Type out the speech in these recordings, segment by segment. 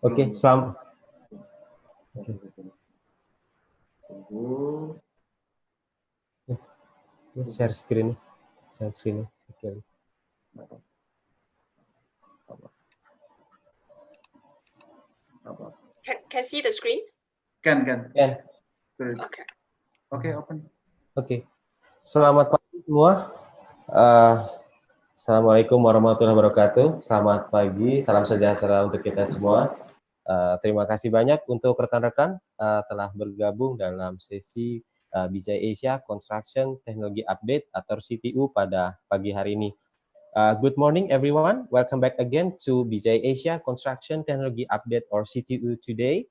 Oke, selamat. Share screen. Share screen. Can see the screen? Can. Okay. Okay, open. Oke. Selamat pagi semua. Assalamualaikum warahmatullahi wabarakatuh. Selamat pagi, salam sejahtera untuk kita semua. Terima kasih banyak untuk rekan-rekan telah bergabung dalam sesi BCA Asia Construction Technology Update atau CTU pada pagi hari ini. Good morning everyone. Welcome back again to BCA Asia Construction Technology Update or CTU today.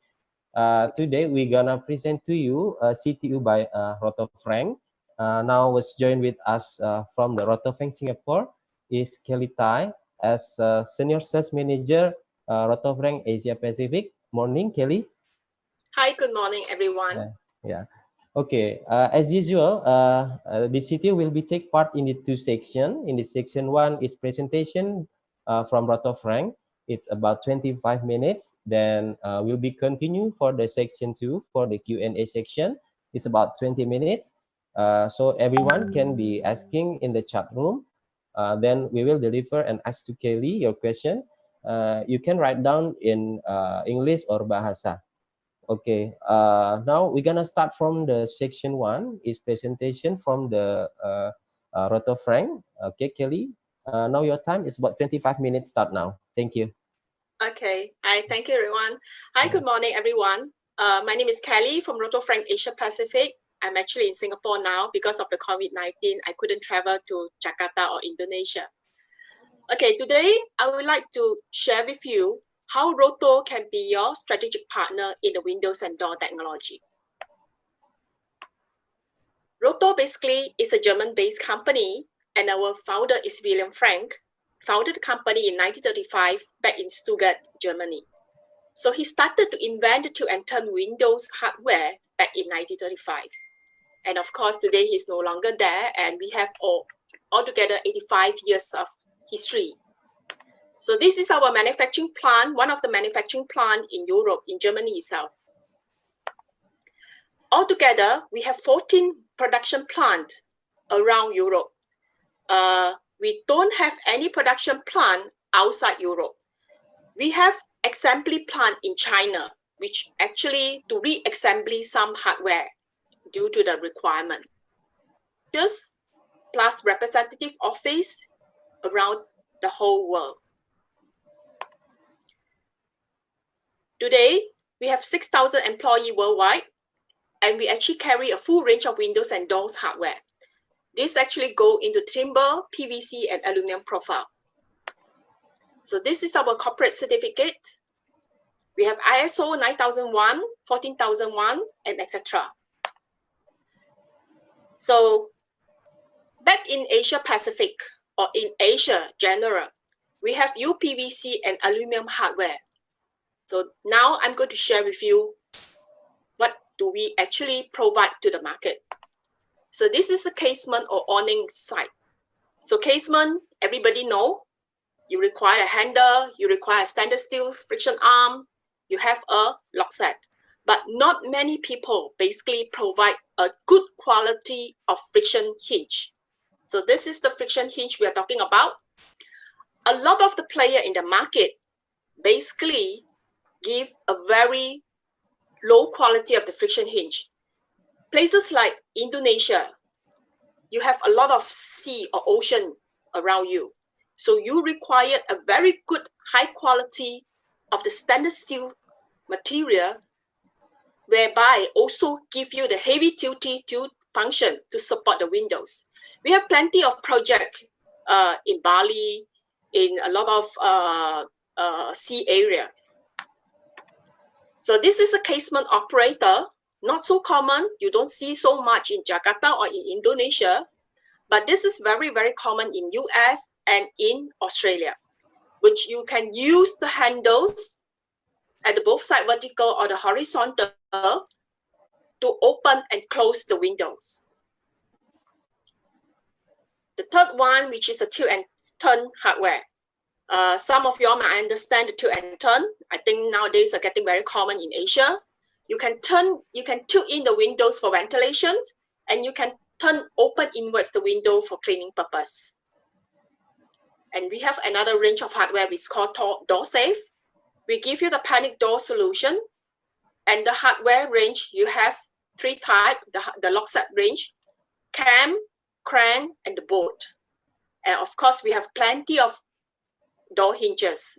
Today we're gonna present to you CTU by Roto Frank. Now was joined with us from the Roto Frank Singapore is Kelly Tai as Senior Sales Manager Roto Frank Asia Pacific. Morning, Kelly. Hi, good morning, everyone. Yeah. Okay. As usual, the CTU will be take part in the two sections. In the section 1 is presentation from Roto Frank. It's about 25 minutes. Then we'll be continue for the section 2 for the Q&A section. It's about 20 minutes. So everyone can be asking in the chat room. Then we will deliver and ask to Kelly your question. You can write down in English or Bahasa. Okay, now we're gonna start from the section 1 is presentation from the Roto Frank. Okay, Kelly, now your time is about 25 minutes start now. Thank you. Okay, thank you everyone. Hi, good morning everyone. My name is Kelly from Roto Frank Asia Pacific. I'm actually in Singapore now because of the COVID-19. I couldn't travel to Jakarta or Indonesia. Okay, today I would like to share with you how Roto can be your strategic partner in the windows and door technology. Roto basically is a German-based company, and our founder is William Frank, founded the company in 1935 back in Stuttgart, Germany. So he started to invent to and turn Windows hardware back in 1935. And of course, today he's no longer there, and we have altogether 85 years of history. So this is our manufacturing plant, one of the manufacturing plants in Europe, in Germany itself. Altogether, we have 14 production plants around Europe. We don't have any production plant outside Europe. We have assembly plant in China, which actually to re-assembly some hardware due to the requirement. Just plus representative office around the whole world. Today, we have 6,000 employees worldwide, and we actually carry a full range of windows and doors hardware. This actually go into timber, PVC, and aluminum profile. So this is our corporate certificate. We have ISO 9001, 14001, and etc. So back in Asia Pacific, or in Asia general, we have UPVC and aluminum hardware. So now I'm going to share with you what do we actually provide to the market. So this is a casement or awning site. So casement, everybody know, you require a handle, you require a stainless steel friction arm, you have a lock set. But not many people basically provide a good quality of friction hinge. So this is the friction hinge we are talking about. A lot of the player in the market basically give a very low quality of the friction hinge. Places like Indonesia, you have a lot of sea or ocean around you. So you require a very good high quality of the stainless steel material, whereby also give you the heavy duty function to support the windows. We have plenty of projects in Bali, in a lot of sea area. So this is a casement operator, not so common. You don't see so much in Jakarta or in Indonesia, but this is very, very common in US and in Australia, which you can use the handles at the both side vertical or the horizontal to open and close the windows. The third one, which is the tilt and turn hardware. Some of you all might understand the tilt and turn. I think nowadays are getting very common in Asia. You can tilt in the windows for ventilation, and you can turn open inwards the window for cleaning purpose. And we have another range of hardware which is called door safe. We give you the panic door solution, and the hardware range, you have 3 types, the lock set range, cam, crank, and the bolt. And of course, we have plenty of door hinges.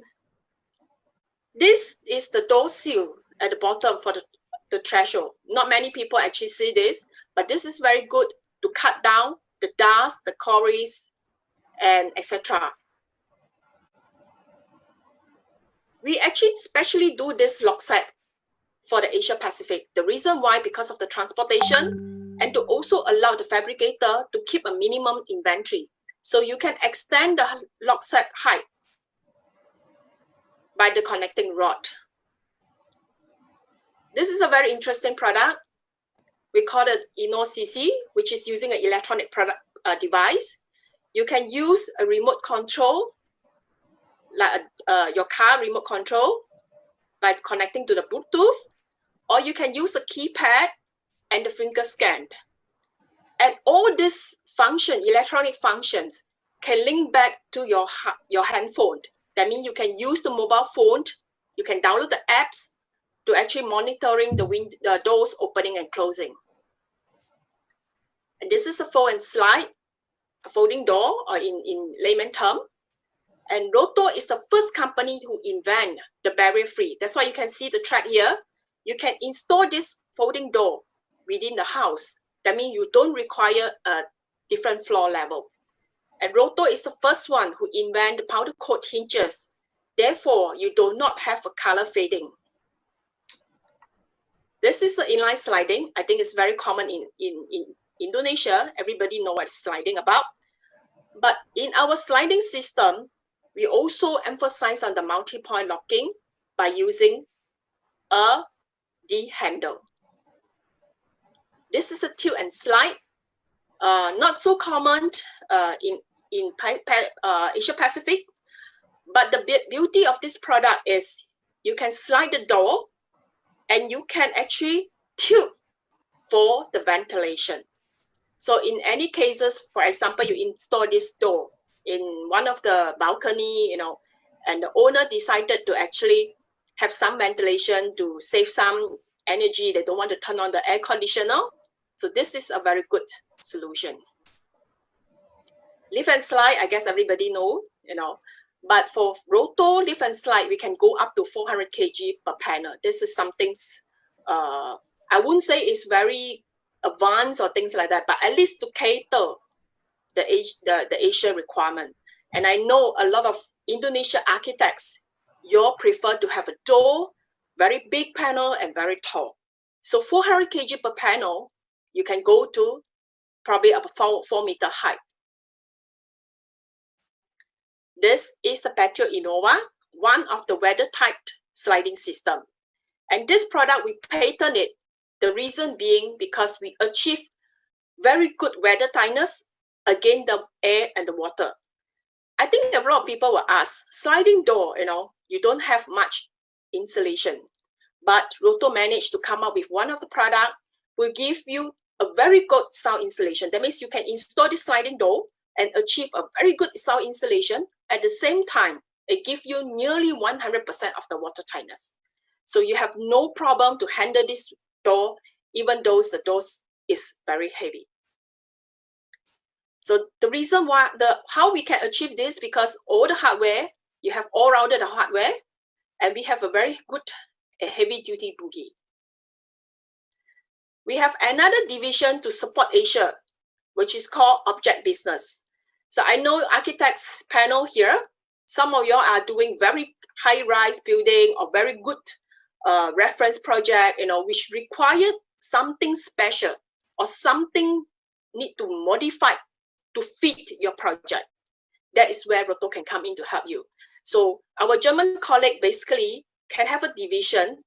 This is the door seal at the bottom for the threshold. Not many people actually see this, but this is very good to cut down the dust, the quarries, and etc. We actually specially do this lock set for the Asia Pacific. The reason why, because of the transportation and to also allow the fabricator to keep a minimum inventory. So you can extend the lock set height by the connecting rod. This is a very interesting product. We call it InnoCC, which is using an electronic product device. You can use a remote control, like your car remote control, by connecting to the Bluetooth, or you can use a keypad and the finger scan. And all these functions, electronic functions, can link back to your handphone. That means you can use the mobile phone, you can download the apps to actually monitoring the doors opening and closing. And this is a fold and slide, a folding door, or in layman term. And Roto is the first company who invent the barrier-free. That's why you can see the track here. You can install this folding door within the house. That means you don't require a different floor level. And Roto is the first one who invented the powder coat hinges. Therefore, you do not have a color fading. This is the inline sliding. I think it's very common in Indonesia. Everybody knows what sliding about. But in our sliding system, we also emphasize on the multi-point locking by using a D handle. This is a tilt and slide. Not so common in Asia Pacific, but the beauty of this product is you can slide the door and you can actually tilt for the ventilation. So in any cases, for example, you install this door in one of the balcony, and the owner decided to actually have some ventilation to save some energy. They don't want to turn on the air conditioner. So this is a very good solution. Lift and slide, I guess everybody know, but for Roto lift and slide, we can go up to 400 kg per panel. This is something, I wouldn't say it's very advanced or things like that, but at least to cater the Asia requirement. And I know a lot of Indonesia architects, you prefer to have a door, very big panel and very tall. So 400 kg per panel, you can go to probably about 4 meter height. This is the Patio Innova, one of the weather-tight sliding system. And this product, we patented it. The reason being because we achieve very good weather tightness against the air and the water. I think a lot of people will ask, sliding door, you don't have much insulation. But Roto managed to come up with one of the product will give you a very good sound insulation. That means you can install this sliding door and achieve a very good sound insulation. At the same time, it gives you nearly 100% of the water tightness. So you have no problem to handle this door, even though the door is very heavy. So the reason why, how we can achieve this, because all the hardware, you have all-rounded hardware, and we have a very good heavy-duty bogie. We have another division to support Asia, which is called object business. So I know architects panel here, some of you are doing very high-rise building or very good reference project, which require something special or something need to modify to fit your project. That is where Roto can come in to help you. So our German colleague basically can have a division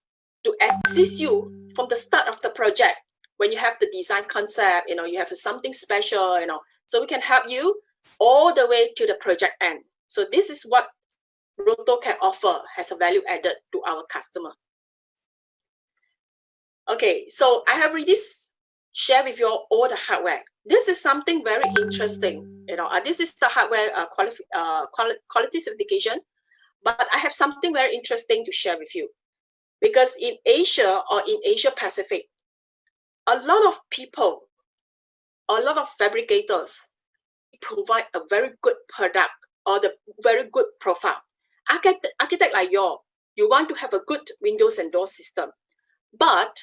to assist you from the start of the project. When you have the design concept, you have something special, so we can help you all the way to the project end. So this is what Roto can offer has a value added to our customer. Okay, so I have already shared with you all the hardware. This is something very interesting. This is the hardware quality certification, but I have something very interesting to share with you. Because in Asia or in Asia Pacific, a lot of people, a lot of fabricators provide a very good product or the very good profile. Architect like you want to have a good windows and door system, but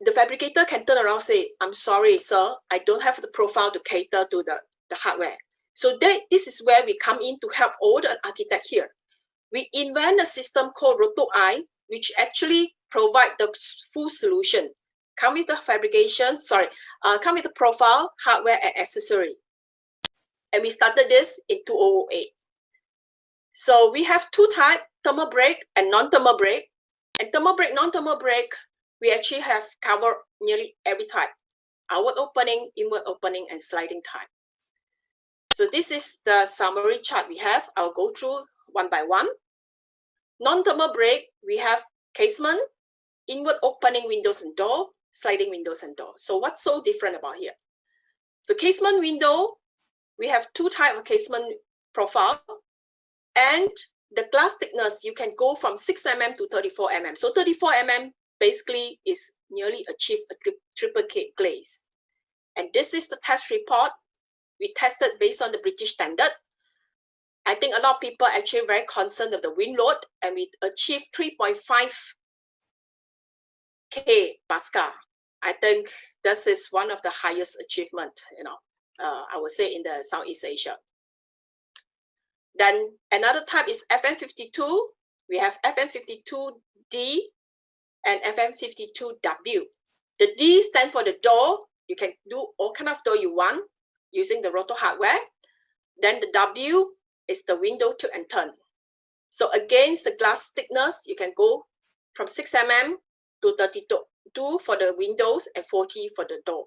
the fabricator can turn around and say, I'm sorry, sir, I don't have the profile to cater to the hardware. So this is where we come in to help all the architects here. We invent a system called Roto I, which actually provide the full solution. Come with the come with the profile, hardware, and accessory. And we started this in 2008. So we have two types, thermal break and non-thermal break. And thermal break, non-thermal break, we actually have covered nearly every type. Outward opening, inward opening, and sliding type. So this is the summary chart we have. I'll go through one by one. Non-thermal break, we have casement, inward opening windows and door, sliding windows and door. So what's so different about here? So casement window, we have two types of casement profile, and the glass thickness, you can go from 6 mm to 34 mm. So 34 mm basically is nearly achieve a triple glaze. And this is the test report. We tested based on the British standard. I think a lot of people are actually very concerned of the wind load, and we achieved 3.5 K Pascal. I think this is one of the highest achievement, I would say in the Southeast Asia. Then another type is FM52. We have FM52D and FM52W. The D stands for the door. You can do all kind of door you want using the Roto hardware. Then the W is the window tilt and turn. So against the glass thickness, you can go from 6 mm to 32 for the windows and 40 for the door.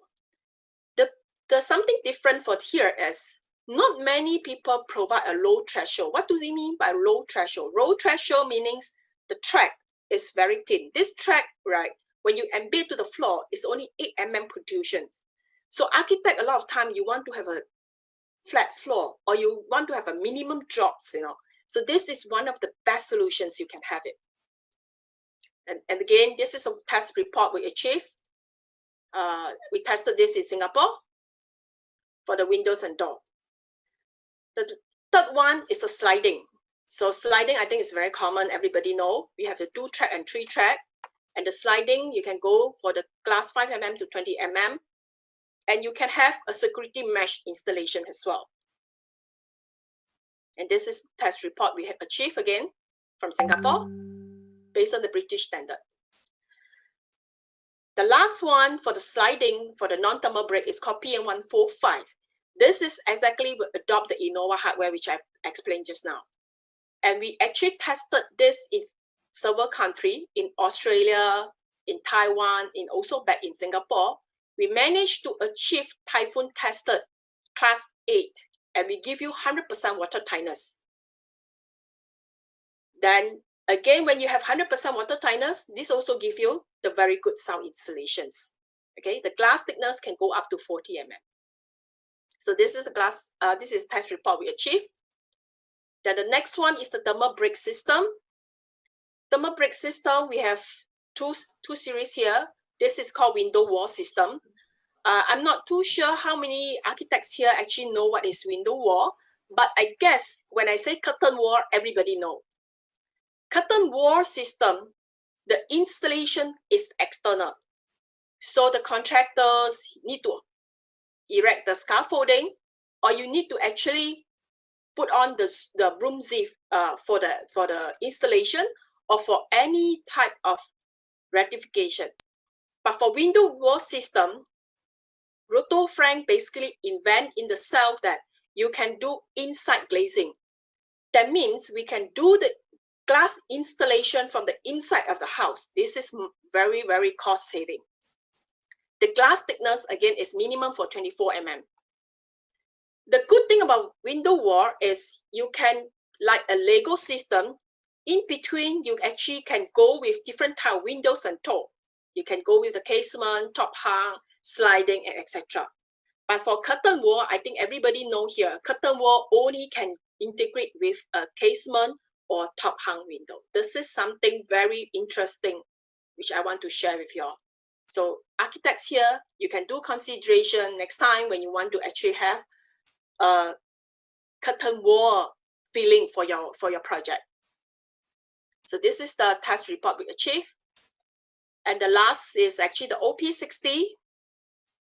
There's something different for here is not many people provide a low threshold. What does it mean by low threshold? Low threshold means the track is very thin. This track, right, when you embed to the floor, is only 8 mm protrusion. So architect, a lot of time you want to have a flat floor or you want to have a minimum drops, So this is one of the best solutions you can have it. And again, this is a test report we achieved. We tested this in Singapore for the windows and door. The third one is the sliding. So sliding, I think is very common. Everybody know we have the 2-track and 3-track. And the sliding, you can go for the glass 5 mm to 20 mm. And you can have a security mesh installation as well. And this is the test report we have achieved again from Singapore based on the British standard. The last one for the sliding for the non-thermal break is called PM145. This is exactly we adopt the Innova hardware, which I explained just now. And we actually tested this in several countries, in Australia, in Taiwan, and also back in Singapore. We managed to achieve typhoon tested class 8, and we give you 100% water tightness. Then again, when you have 100% water tightness, this also gives you the very good sound installations. Okay, the glass thickness can go up to 40 mm. So this is a glass. This is test report we achieved. Then the next one is the thermal break system. Thermal break system, we have two series here. This is called window wall system. I'm not too sure how many architects here actually know what is window wall, but I guess when I say curtain wall, everybody know. Curtain wall system, the installation is external. So the contractors need to erect the scaffolding, or you need to actually put on the broom zip for the installation or for any type of rectification. But for window wall system, Roto Frank basically invent in the self that you can do inside glazing. That means we can do the glass installation from the inside of the house. This is very, very cost saving. The glass thickness, again, is minimum for 24 mm. The good thing about window wall is you can like a Lego system. In between, you actually can go with different type of windows and door. You can go with the casement, top hung, sliding, and etc. But for curtain wall, I think everybody know here, curtain wall only can integrate with a casement or top hung window. This is something very interesting, which I want to share with you all. So architects here, you can do consideration next time when you want to actually have a curtain wall feeling for your project. So this is the test report we achieved. And the last is actually the OP60.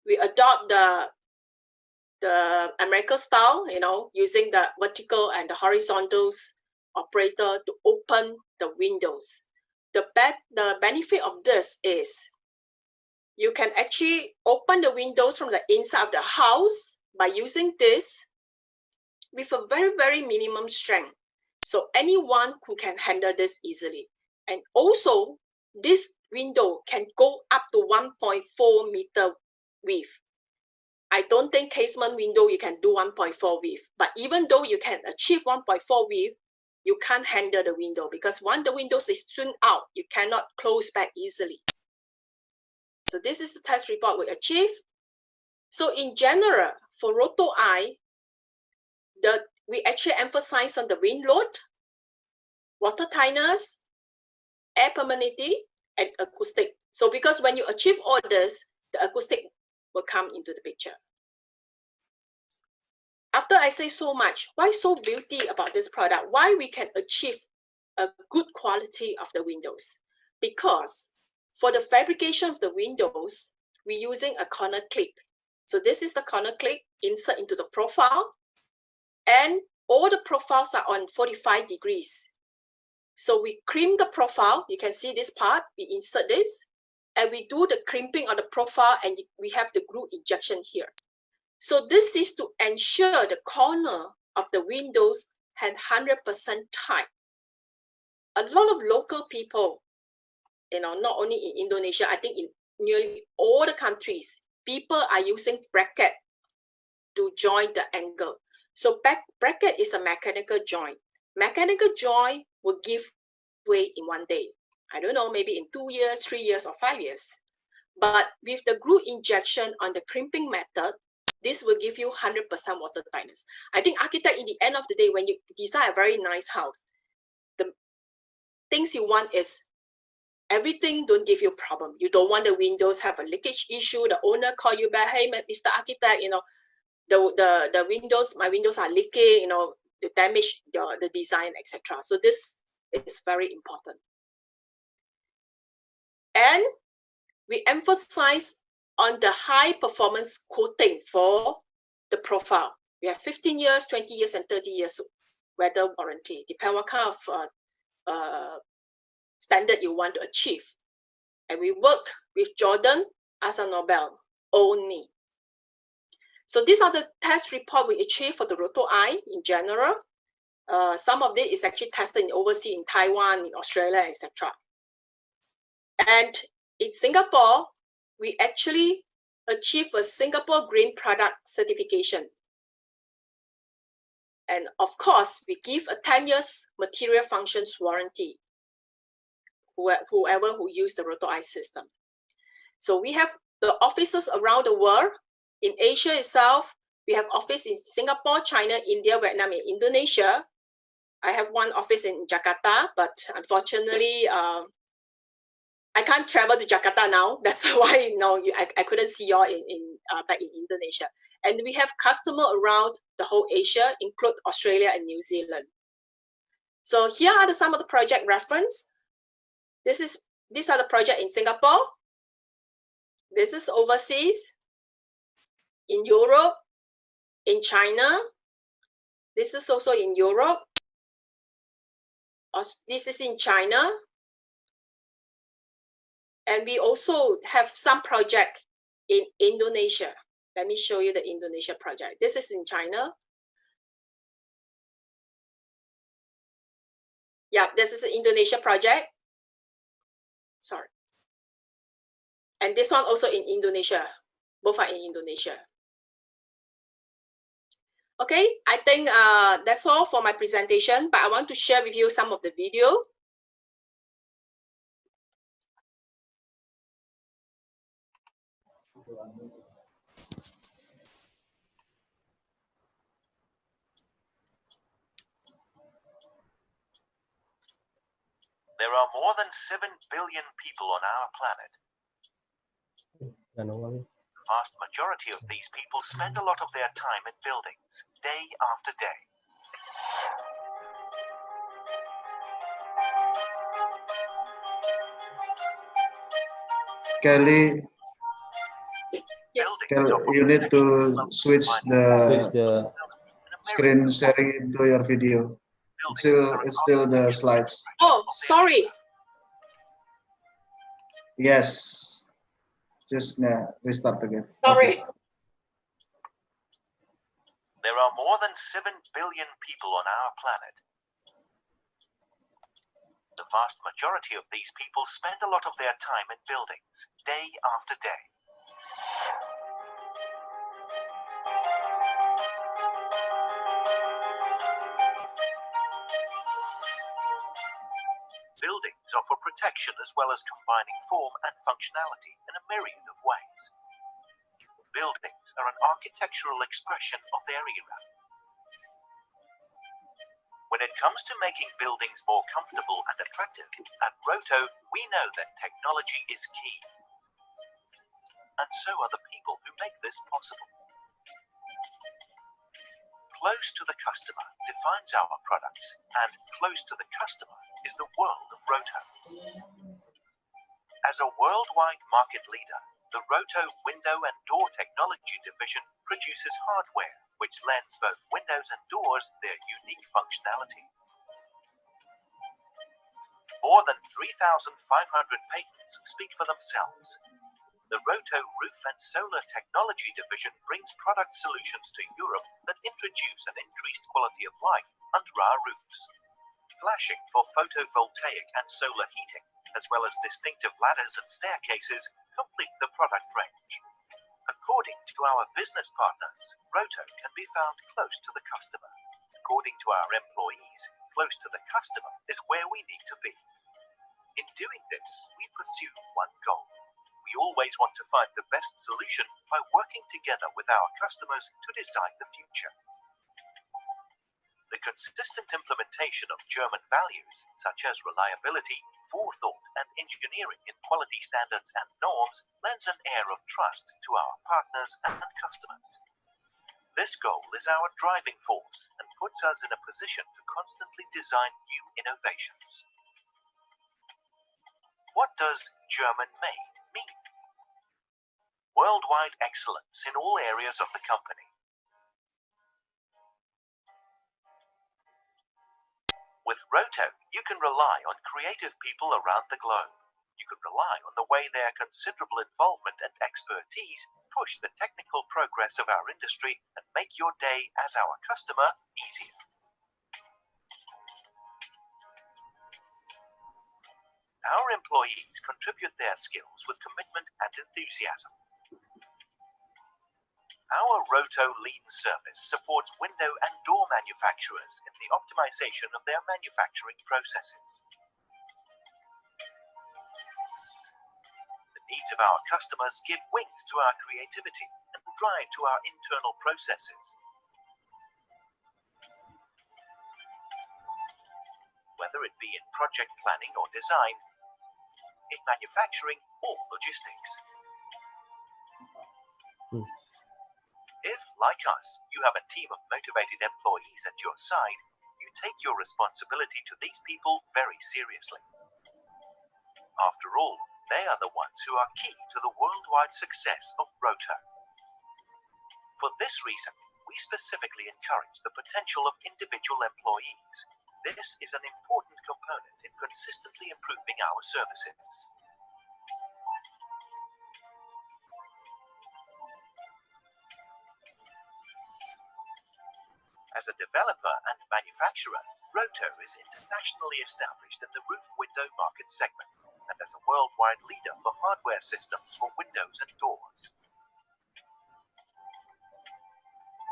We adopt the American style, using the vertical and the horizontals operator to open the windows. The benefit of this is you can actually open the windows from the inside of the house by using this with a very, very minimum strength. So anyone who can handle this easily. And also, this window can go up to 1.4 meter width. I don't think casement window you can do 1.4 width, but even though you can achieve 1.4 width, you can't handle the window because once the windows is swing out, you cannot close back easily. So this is the test report we achieved. So in general, for Roto I, we actually emphasize on the wind load, water tightness, air permeability, and acoustic. So because when you achieve all this, the acoustic will come into the picture. After I say so much, why so beauty about this product? Why we can achieve a good quality of the windows? Because for the fabrication of the windows, we're using a corner clip. So this is the corner clip insert into the profile, and all the profiles are on 45 degrees. So we crimp the profile. You can see this part. We insert this, and we do the crimping of the profile, and we have the glue injection here. So this is to ensure the corner of the windows had 100% tight. A lot of local people, not only in Indonesia, I think in nearly all the countries, people are using bracket to join the angle. So bracket is a mechanical joint. Mechanical joint will give way in one day. I don't know, maybe in 2 years, 3 years, or 5 years. But with the glue injection on the crimping method, this will give you 100% water tightness. I think architect, in the end of the day, when you design a very nice house, the things you want is everything don't give you problem. You don't want the windows have a leakage issue. The owner call you back, hey, Mr. Architect, the windows, my windows are leaking, you damage the design, etc. So this is very important. And we emphasize on the high performance coating for the profile. We have 15 years, 20 years, and 30 years weather warranty, depending what kind of standard you want to achieve. And we work with Jordan as a Nobel only. So these are the test report we achieved for the Roto I in general. Some of it is actually tested in overseas, in Taiwan, in Australia, etc. And in Singapore, we actually achieved a Singapore Green Product certification. And of course, we give a 10 years material functions warranty, whoever who use the Roto I system. So we have the offices around the world. In Asia itself, we have office in Singapore, China, India, Vietnam, and Indonesia. I have one office in Jakarta, but unfortunately, I can't travel to Jakarta now. That's why I couldn't see you all back in Indonesia. And we have customers around the whole Asia, include Australia and New Zealand. So here are some of the project reference. These are the project in Singapore. This is overseas. In Europe, in China. This is also in Europe. This is in China. And we also have some project in Indonesia. Let me show you the Indonesia project. This is in China. Yeah, this is an Indonesia project. Sorry. And this one also in Indonesia. Both are in Indonesia. Okay, I think that's all for my presentation, but I want to share with you some of the video. There are more than 7 billion people on our planet. The vast majority of these people spend a lot of their time in buildings, day after day. Kelly, Yes. You need to switch the screen sharing into your video. It's still the slides. Oh, sorry. Yes. Just restart again. Sorry. There are more than 7 billion people on our planet. The vast majority of these people spend a lot of their time in buildings, day after day. Buildings offer protection as well as combining form and functionality in a myriad of ways. Buildings are an architectural expression of their era. When it comes to making buildings more comfortable and attractive, at Roto, we know that technology is key. And so are the people who make this possible. Close to the customer defines our products, and close to the customer is the world of Roto. As a worldwide market leader, the Roto Window and Door Technology Division produces hardware which lends both windows and doors their unique functionality. More than 3,500 patents speak for themselves. The Roto Roof and Solar Technology Division brings product solutions to Europe that introduce an increased quality of life under our roofs. Flashing for photovoltaic and solar heating, as well as distinctive ladders and staircases, complete the product range. According to our business partners, Roto can be found close to the customer. According to our employees, close to the customer is where we need to be. In doing this, we pursue one goal. We always want to find the best solution by working together with our customers to design the future. The consistent implementation of German values, such as reliability, forethought, and engineering in quality standards and norms, lends an air of trust to our partners and customers. This goal is our driving force and puts us in a position to constantly design new innovations. What does German-made mean? Worldwide excellence in all areas of the company. With Roto, you can rely on creative people around the globe. You can rely on the way their considerable involvement and expertise push the technical progress of our industry and make your day as our customer easier. Our employees contribute their skills with commitment and enthusiasm. Our Roto Lean service supports window and door manufacturers in the optimization of their manufacturing processes. The needs of our customers give wings to our creativity and drive to our internal processes. Whether it be in project planning or design, in manufacturing or logistics. If, like us, you have a team of motivated employees at your side, you take your responsibility to these people very seriously. After all, they are the ones who are key to the worldwide success of Roto. For this reason, we specifically encourage the potential of individual employees. This is an important component in consistently improving our services. As a developer and manufacturer, Roto is internationally established in the roof window market segment and as a worldwide leader for hardware systems for windows and doors.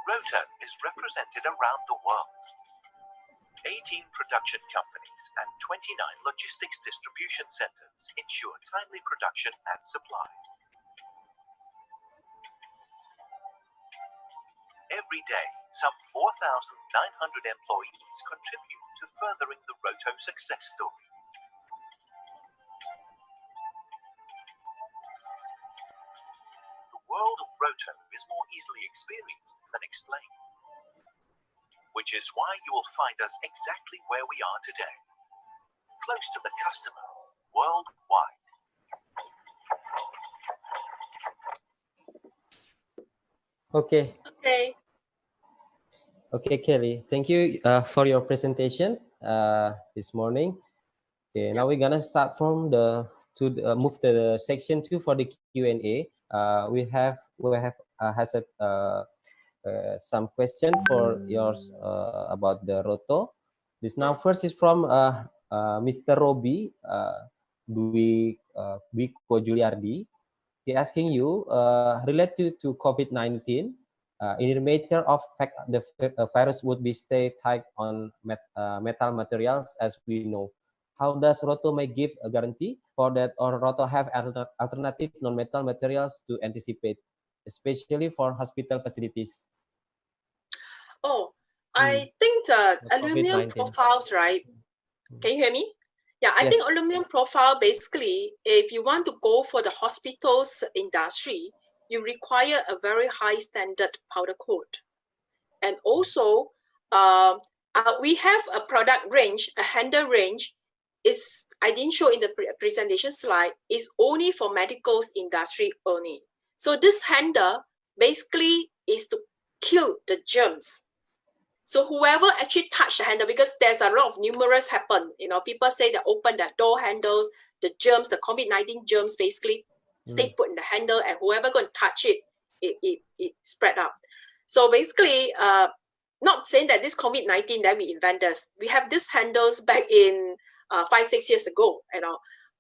Roto is represented around the world. 18 production companies and 29 logistics distribution centers ensure timely production and supply. Every day, some 4,900 employees contribute to furthering the Roto success story. The world of Roto is more easily experienced than explained, which is why you will find us exactly where we are today, close to the customer, worldwide. Okay. Okay. Okay, Kelly. Thank you for your presentation this morning. Okay, now we're gonna start from move to the section 2 for the Q&A. We have some question for yours about the Roto. This now first is from Mr. Robi Biko Giuliardi. He asking you related to COVID-19. In the matter of fact, the virus would be stay tight on metal materials, as we know. How does Roto may give a guarantee for that, or Roto have alternative non-metal materials to anticipate, especially for hospital facilities? Oh, I think the aluminum COVID-19. profiles, right? Can you hear me? Yeah, I Yes. think aluminum profile, basically, if you want to go for the hospitals industry, you require a very high standard powder coat. And also, we have a product range, a handle range, I didn't show in the presentation slide, is only for medical industry only. So this handle basically is to kill the germs. So whoever actually touch the handle, because there's a lot of numerous happen, people say they open the door handles, the germs, the COVID-19 germs basically stay put in the handle, and whoever going to touch it, it spread up. So basically, not saying that this COVID-19 that we invent this, we have these handles back in 5-6 years ago,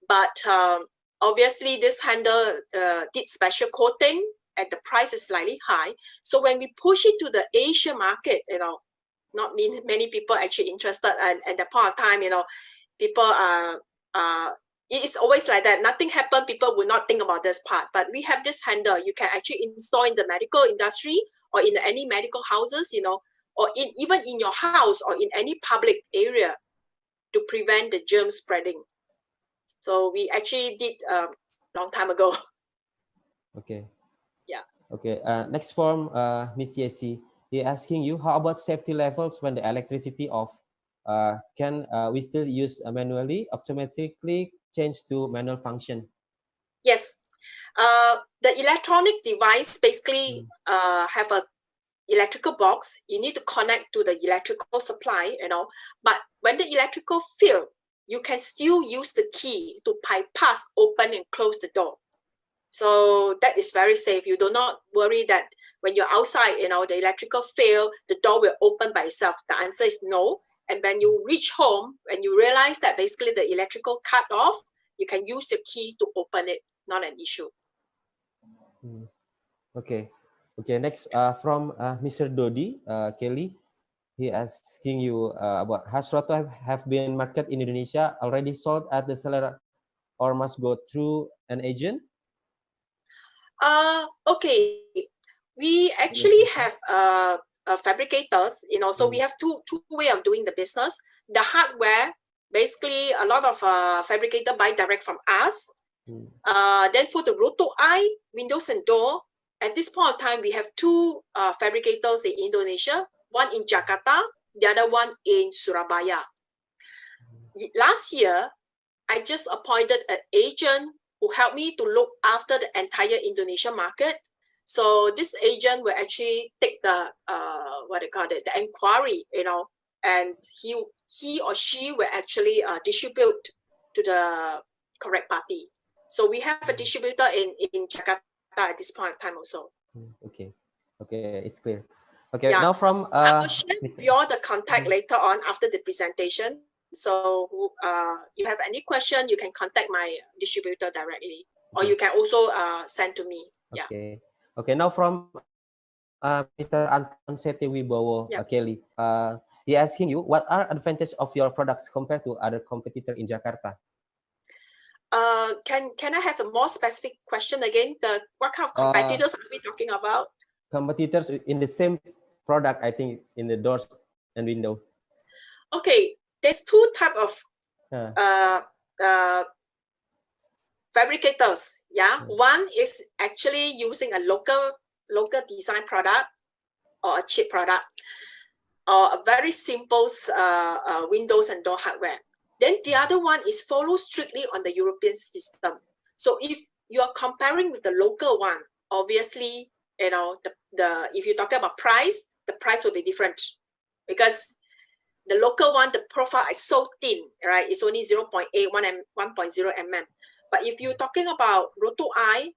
but obviously this handle did special coating and the price is slightly high. So when we push it to the Asia market, not many people actually interested, and at that point of time, people it's always like that. Nothing happened, people will not think about this part. But we have this handle you can actually install in the medical industry or in any medical houses, or even in your house or in any public area to prevent the germ spreading. So we actually did long time ago. Okay. Yeah. Okay. Next from Miss Yesi. He asking you, how about safety levels when the electricity off? Can we still use manually, automatically change to manual function? Yes. The electronic device basically have a electrical box. You need to connect to the electrical supply, but when the electrical fail, you can still use the key to bypass, open and close the door. So that is very safe. You do not worry that when you're outside, the electrical fail, the door will open by itself. The answer is no. And when you reach home and you realize that basically the electrical cut off, you can use the key to open it. Not an issue. Okay. Okay. Next from Mr. Dodi Kelly. He asking you about, has Roto have been marketed in Indonesia, already sold at the seller, or must go through an agent? Okay. We actually have fabricators, so we have two way of doing the business. The hardware, basically a lot of fabricator buy direct from us. Then for the Roto Eye, windows and door, at this point of time, we have two fabricators in Indonesia, one in Jakarta, the other one in Surabaya. Last year, I just appointed an agent who helped me to look after the entire Indonesia market. So this agent will actually take the the inquiry, and he or she will actually distribute to the correct party. So we have a distributor in Jakarta at this point in time also. Okay, okay, it's clear. Okay, Yeah. now from I will share with you all the contact later on after the presentation. So you have any question, you can contact my distributor directly, or you can also send to me. Yeah. Okay. Okay, now from Mr. Anton Setiwibowo, Yeah. Kelly. He asking you, what are advantage of your products compared to other competitor in Jakarta? Can I have a more specific question again? What kind of Uh, competitors are we talking about? Competitors in the same product, I think, in the doors and window. Okay, there's two type of Yeah. fabricators. Yeah, one is actually using a local design product or a cheap product or a very simple windows and door hardware. Then the other one is follow strictly on the European system. So if you are comparing with the local one, obviously, you know, if you're talking about price, the price will be different because the local one, the profile is so thin, right? It's only 0.8, 1.0 mm. But if you're talking about Roto I,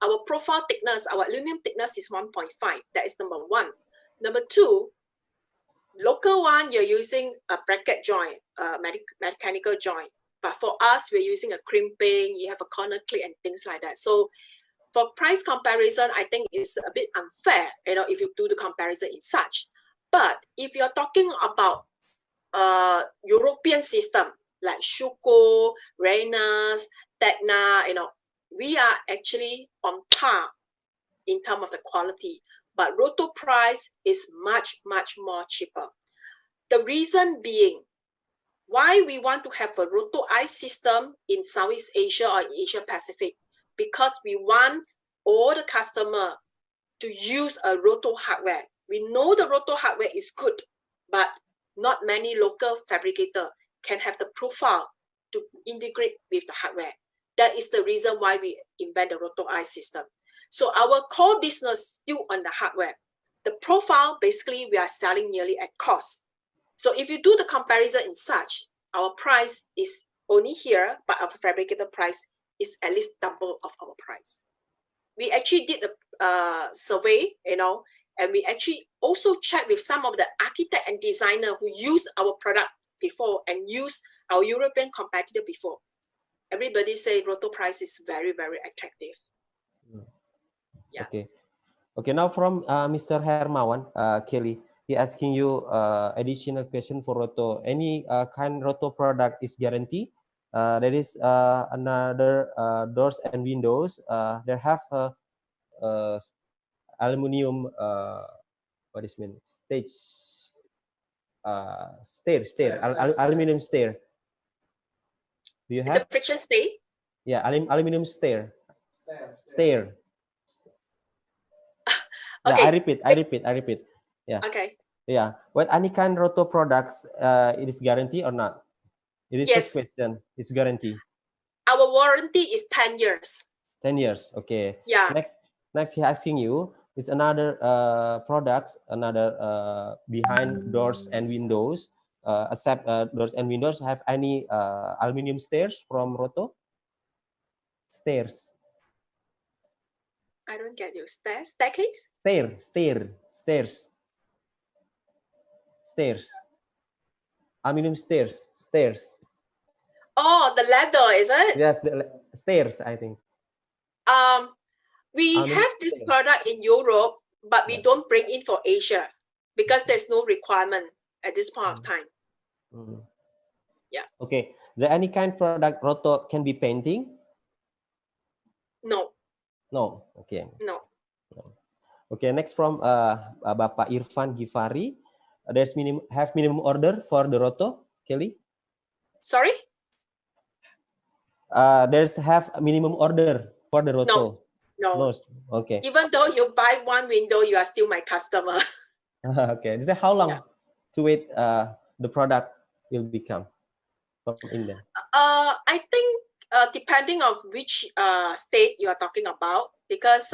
our profile thickness, our aluminum thickness is 1.5. That is number one. Number two, local one, you're using a bracket joint, mechanical joint. But for us, we're using a crimping, you have a corner clip and things like that. So for price comparison, I think it's a bit unfair, you know, if you do the comparison in such. But if you're talking about European system like Schuko, Reyners, Tecna, you know, we are actually on par in terms of the quality, but Roto price is much, much more cheaper. The reason being, why we want to have a Roto I system in Southeast Asia or Asia Pacific, because we want all the customer to use a Roto hardware. We know the Roto hardware is good, but not many local fabricator can have the profile to integrate with the hardware. That is the reason why we invent the Roto I system. So our core business still on the hardware. The profile, basically, we are selling nearly at cost. So if you do the comparison in such, our price is only here, but our fabricator price is at least double of our price. We actually did a survey, you know, and we actually also checked with some of the architect and designer who used our product before and used our European competitor before. Everybody say Roto price is very, very attractive. Yeah. Okay. Now from Mr. Hermawan, Kelly, he asking you additional question for Roto. Any kind Roto product is guaranteed. There is another doors and windows. They have aluminum. What is mean? Aluminum stair. Do you have the friction stay? Yeah, aluminum stair. Stair. Yeah, Okay. I repeat. Yeah. Okay. Yeah. What any kind Roto products, it is guarantee or not? It is Yes. first question. It's guarantee. Our warranty is 10 years. 10 years. Okay. Yeah. Next he asking you is another products, another behind doors and windows. Except doors and windows have any aluminum stairs from Roto? Stairs. I don't get you. Staircase? Stairs. Aluminum stairs. Oh, the ladder, is it? Yes, the stairs, I think. We have this product in Europe, but we don't bring in for Asia because there's no requirement at this point of time. Yeah. Okay. Is there any kind product Roto can be painting? No. Okay. No. Okay. Next from Bapak Irfan Gifari. There's minimum order for the Roto, Kelly? Sorry? There's have a minimum order for the Roto. No. Okay. Even though you buy one window, you are still my customer. Okay. Is that how long to wait the product will become from India? I think depending on which state you are talking about, because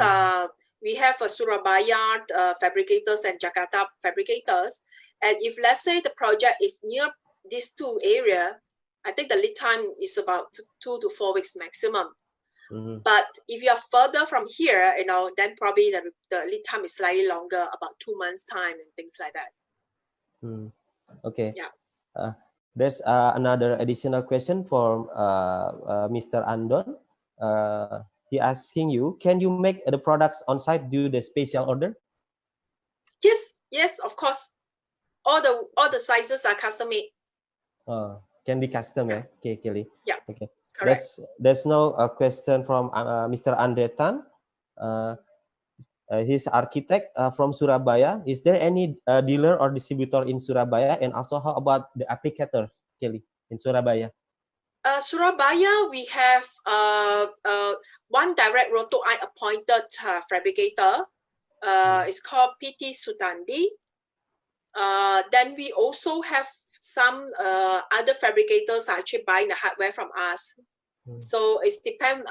we have a Surabaya fabricators and Jakarta fabricators. And if let's say the project is near these two areas, I think the lead time is about 2 to 4 weeks maximum. But if you are further from here, you know, then probably the lead time is slightly longer, about 2 months time and things like that. Okay. Yeah. There's another additional question from Mr. Andon. He asking you, can you make the products on site due the special order? Yes, of course. All the sizes are custom made. Can be custom, eh? Okay, Kelly. Yeah. Okay. Correct. There's no question from Mr. Andre Tan. He's architect from Surabaya. Is there any dealer or distributor in Surabaya? And also, how about the applicator, Kelly, in Surabaya? Surabaya, we have one direct roto eye appointed fabricator. It's called PT Sutandi. Then we also have some other fabricators are actually buying the hardware from us. So it depends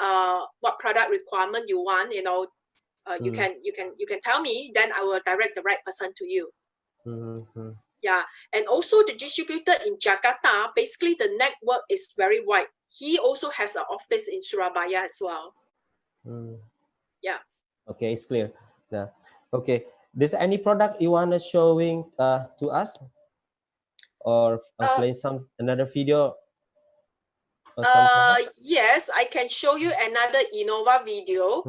what product requirement you want. You can tell me, then I will direct the right person to you. Yeah, and also the distributor in Jakarta, basically the network is very wide. He also has an office in Surabaya as well. Yeah. Okay, it's clear. Yeah. Okay. There's any product you wanna showing to us, or play another video? Or some yes, I can show you another Innova video.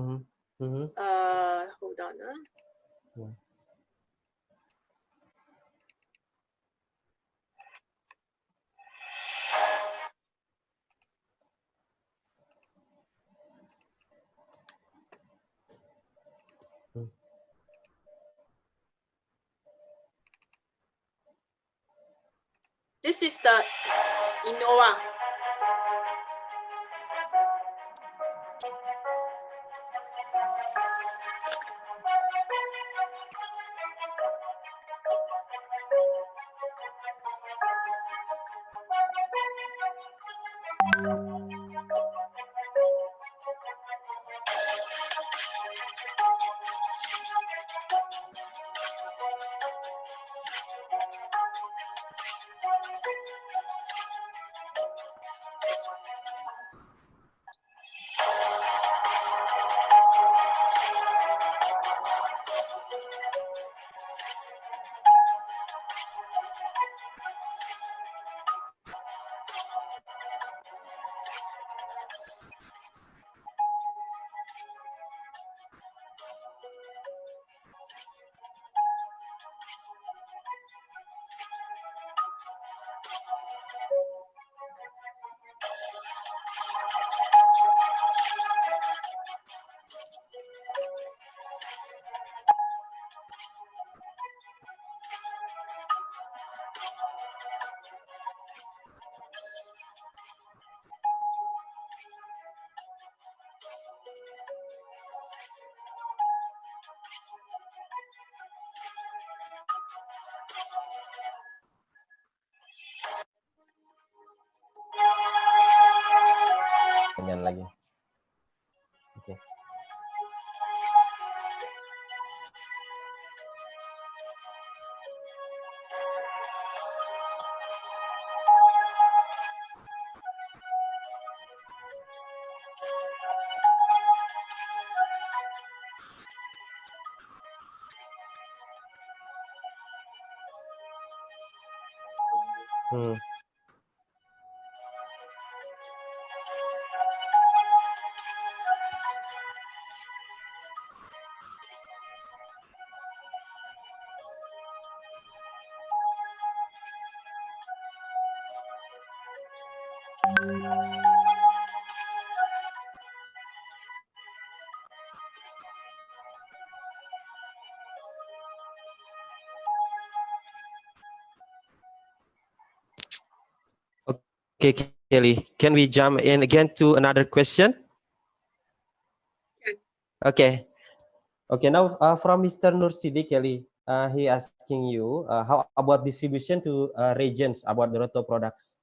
Hold on. This is the Innova. lagi. Okay. Okay, Kelly, can we jump in again to another question? Okay. Okay, now from Mr. Nursidi, Kelly, he asking you, how about distribution to regions about the Roto products?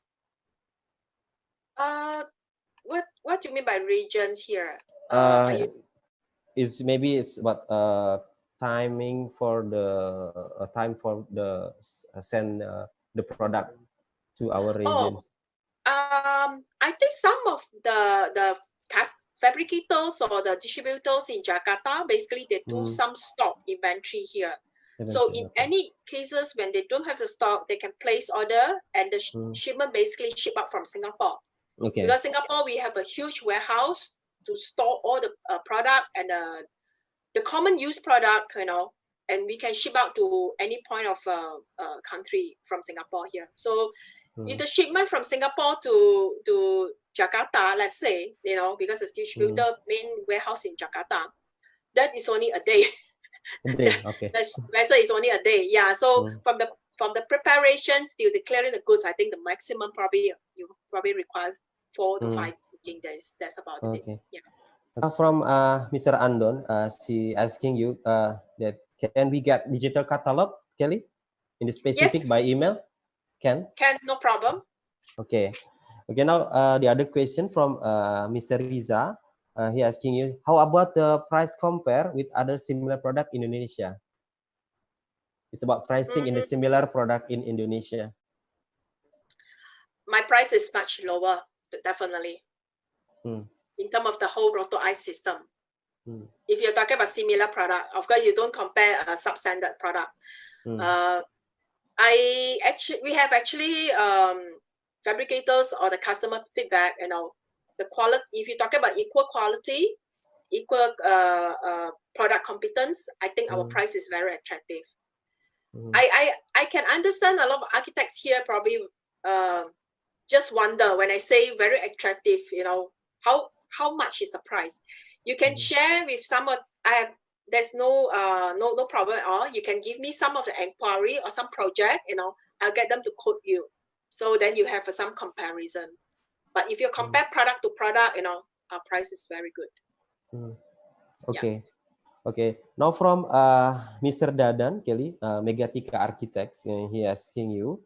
What do you mean by regions here? Is maybe it's about timing for the time for the send the product to our regions. I think some of the fabricators or the distributors in Jakarta, basically they do some stock inventory here. So in any cases when they don't have the stock, they can place order and the shipment basically ship out from Singapore. Okay. Because Singapore, we have a huge warehouse to store all the product and the common use product, and we can ship out to any point of country from Singapore here. So if the shipment from Singapore to Jakarta, let's say, because the distributor main warehouse in Jakarta, that is only a day. Okay. The vessel is only a day. Yeah. So from the preparations till declaring the goods, I think the maximum you probably require 4 to 5 working days. That's about it. Yeah. From Mr. Andon, she asking you that can we get digital catalog, Kelly, in the specific by email? Can, no problem. Okay. Now the other question from Mr. Riza, he asking you, how about the price compare with other similar product in Indonesia? It's about pricing in a similar product in Indonesia. My price is much lower, definitely. In terms of the whole roto ice system. If you're talking about similar product, of course you don't compare a substandard product. We have actually fabricators or the customer feedback, the quality. If you talk about equal quality, equal product competence, I think our price is very attractive. I can understand a lot of architects here probably just wonder when I say very attractive, how much is the price? You can share with someone. There's no problem at all. You can give me some of the inquiry or some project, I'll get them to quote you. So then you have some comparison. But if you compare product to product, our price is very good. Okay. Okay. Now from Mr. Dadan, Kelly, Megatika Architects, he asking you,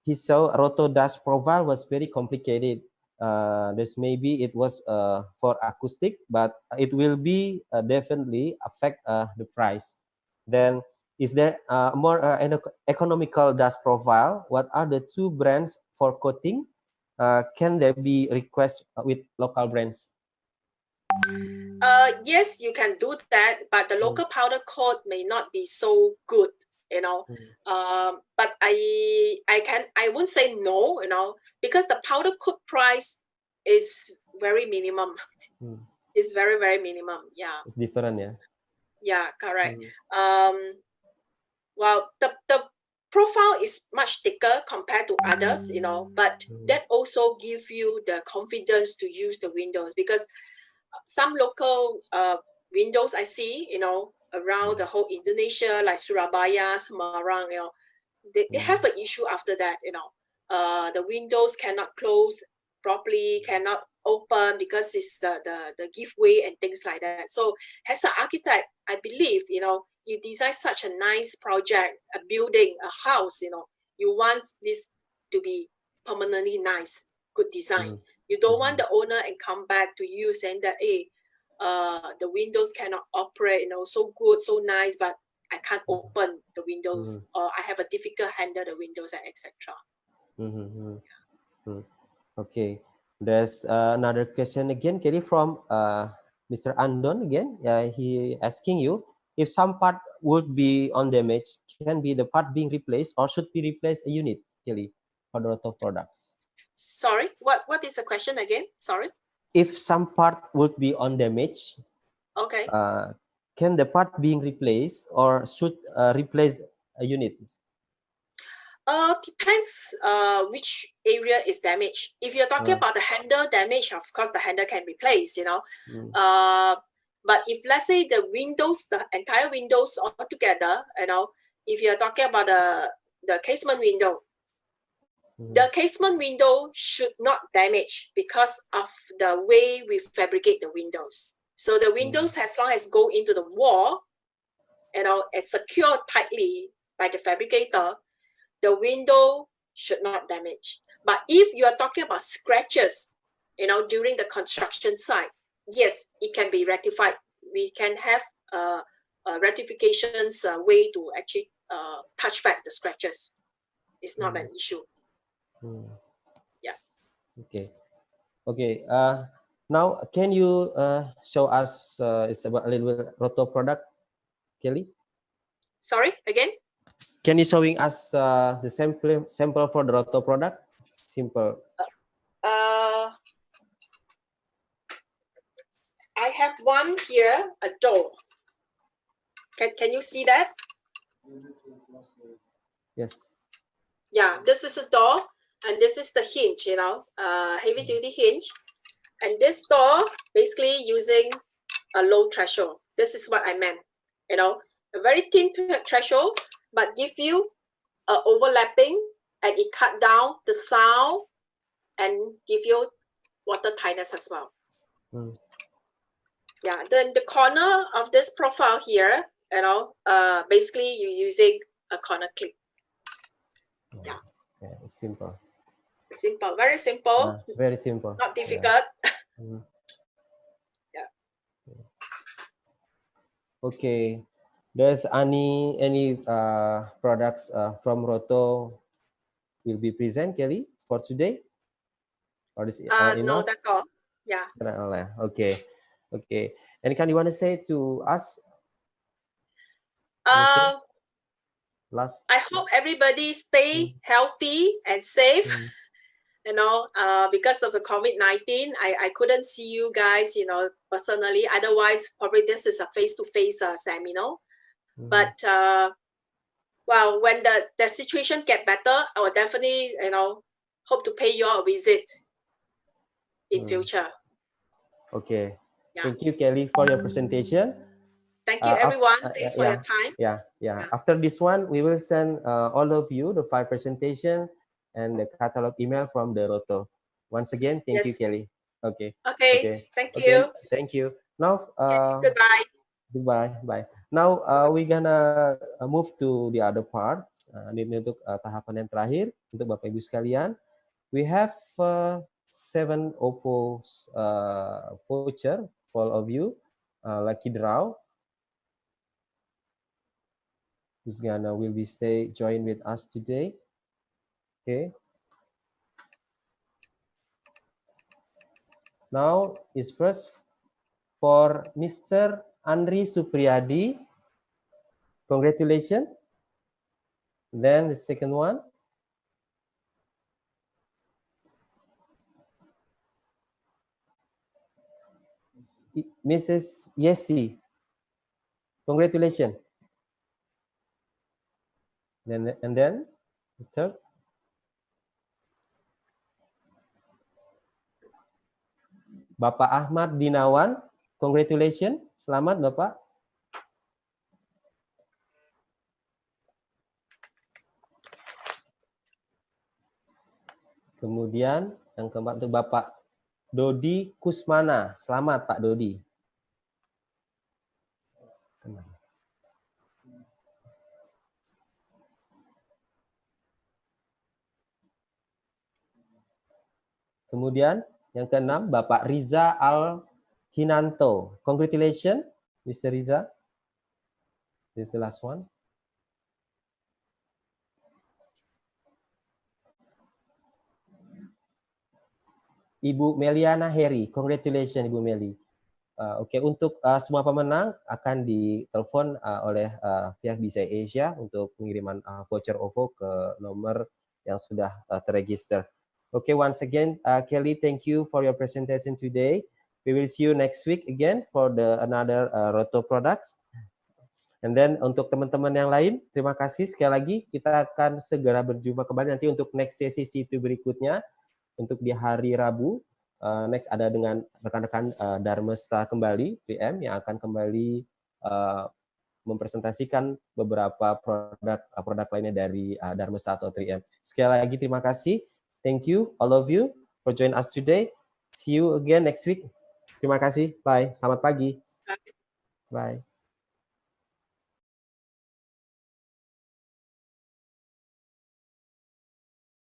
he saw roto dash profile was very complicated. This maybe it was for acoustic, but it will be definitely affect the price. Then is there more economical dash profile? What are the 2 brands for coating? Can there be request with local brands? Yes, you can do that, but the local powder coat may not be so good, but I wouldn't say no, because the powder coat price is very minimum. It's very, very minimum. Yeah. It's different, yeah. Yeah, correct. Well, the profile is much thicker compared to others, but that also gives you the confidence to use the windows, because some local windows I see, around the whole Indonesia, like Surabaya, Semarang, they have an issue after that, the windows cannot close properly, cannot open because it's the giveaway and things like that. So as an architect, I believe, you design such a nice project, a building, a house, you want this to be permanently nice, good design. You don't want the owner and come back to you saying that, hey, the windows cannot operate, so good, so nice, but I can't open the windows, or I have a difficult handle the windows, and etc. Okay. There's another question again, Kelly, from Mr. Andon again. He asking you, if some part would be on damage, can be the part being replaced or should be replaced a unit, Kelly, for the roto products? Sorry, what is the question again? Sorry. If some part would be on damage, okay, can the part being replaced or should replace a unit? Depends which area is damaged. If you're talking about the handle damage, of course the handle can replace, but if let's say the windows, the entire windows all together, if you're talking about the casement window, the casement window should not damage because of the way we fabricate the windows. So the windows, as long as go into the wall, and secured tightly by the fabricator, the window should not damage. But if you are talking about scratches, during the construction site, yes, it can be rectified. We can have a rectifications way to actually touch back the scratches. It's not an issue. Yeah. Okay. Okay. Now, can you show us it's about a little bit roto product, Kelly? Sorry, again? Can you showing us the sample for the roto product? Simple. I have one here, a door. Can you see that? Yes. Yeah, this is a door, and this is the hinge, you know, heavy duty hinge. And this door basically using a low threshold. This is what I meant, you know, a very thin threshold, but give you overlapping, and it cut down the sound and give you water tightness as well. Mm. Yeah, then the corner of this profile here, you know, basically you're using a corner clip. Yeah. Yeah, it's simple. Simple, very simple. Very simple. Not difficult. Yeah. Mm. Yeah. Okay. There's any products from Roto will be present, Kelly, for today? Or is No, enough? that's all. Yeah. Okay. Okay. Anything you want to say to us? Last. I hope everybody stay healthy and safe. You know, because of the COVID-19, I couldn't see you guys, you know, personally. Otherwise, probably this is a face-to-face seminar. But well, when the situation get better, I will definitely, you know, hope to pay you all a visit in future. Okay. Yeah. Thank you, Kelly, for your presentation. Thank you, everyone. Thanks for your time. Yeah. After this one, we will send all of you the file presentation and the catalog email from the Roto. Once again, thank you, Kelly. Okay. Okay. Thank you. Thank you. Now, goodbye. Goodbye. Bye. Now, we're gonna move to the other part. Ini untuk tahapan yang terakhir untuk Bapak Ibu sekalian. We have 7 Oppo voucher for all of you, lucky draw. Who's will be join with us today. Okay. Now is first for Mr. Andri Supriyadi. Congratulations. Then the second one. Mrs. Yesi. Congratulations. And then the third. Bapak Ahmad Dinawan, congratulations. Selamat Bapak. Kemudian yang keempat untuk Bapak Dodi Kusmana. Selamat Pak Dodi. Kemudian yang keenam Bapak Riza Al Hinanto. Congratulations Mr. Riza. This is the last one. Ibu Meliana Heri, congratulations Ibu Meli. Oke, untuk semua pemenang akan ditelepon oleh pihak BCI Asia untuk pengiriman voucher OVO ke nomor yang sudah terregister. Okay, once again, Kelly, thank you for your presentation today. We will see you next week again for another Roto products. And then untuk teman-teman yang lain, terima kasih sekali lagi. Kita akan segera berjumpa kembali nanti untuk next sesi situ berikutnya. Untuk di hari Rabu, next ada dengan rekan-rekan Darmesta kembali, 3M, yang akan kembali mempresentasikan beberapa produk lainnya dari Darmesta atau 3M. Sekali lagi terima kasih. Thank you all of you for join us today. See you again next week. Terima kasih. Bye. Selamat pagi. Bye.